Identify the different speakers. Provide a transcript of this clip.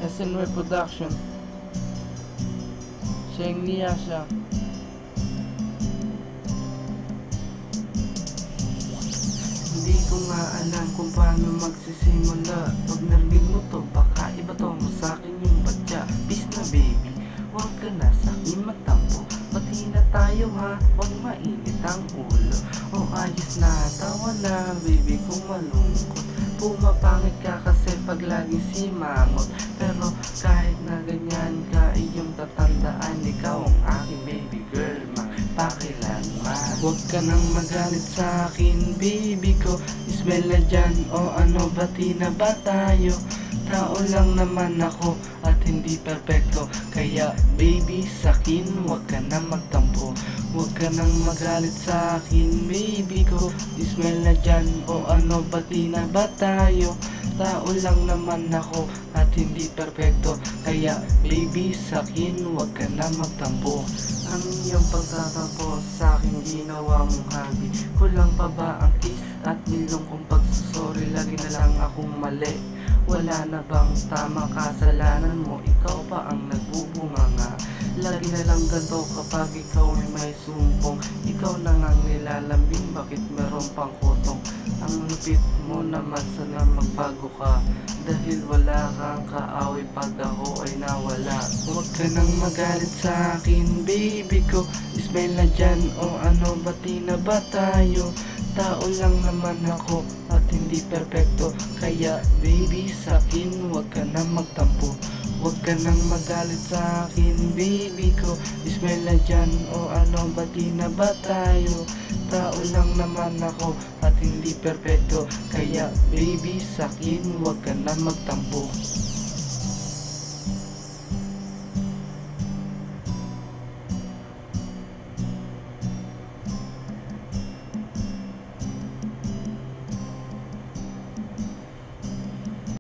Speaker 1: SNY Production. Sheng Nia siya. Hindi ko nga alam kung paano magsisimula. Pag narinig mo to, baka iba to mo sa'kin yung badya. Peace na baby, huwag ka na sa'kin magtampo. Pati na tayo ha, huwag mainit ang ulo. O ayos na, tawa na baby kung malungkot. Pumapangit ka kasi pag lagi simangot. Pero kahit na ganyan ka, iyong tatandaan, ikaw ang aking baby girl, magpakilanman. Huwag ka nang magalit sa akin baby ko, ismel na dyan o ano, bati na ba tayo? Tao lang naman ako at hindi perfecto, kaya baby sakin huwag ka na magtampo. Huwag ka nang magalit sa akin baby ko, ismel na dyan o ano, bati na ba tayo? Tao lang naman ako at hindi perfecto, kaya baby sakin huwag ka na magtampo. Ang iyong pagtatampo sa akin ginawa mong hobby. Kulang pa ba ang kiss at nilong kong pagsusori? Lagi na lang akong mali. Wala na bang tama, kasalanan mo? Ikaw pa ang nagbubunganga. Lagi na lang ganito kapag ikaw ay may sumpong. Ikaw na ngang nilalambing, bakit meron pang kutong? Ang lupit mo naman, sana magbago ka, dahil wala kang kaaway pag ako ay nawala. Huwag ka nang magalit sa akin baby ko, ismail na dyan o ano, bati na ba tayo? Tao lang naman ako at hindi perfecto, kaya baby sakin huwag ka na magtampo. Huwag ka nang magalit sa akin baby ko, ismail na dyan o ano, bati na ba tayo? Tao lang naman ako at hindi perfecto, kaya baby sakin huwag ka na magtampo.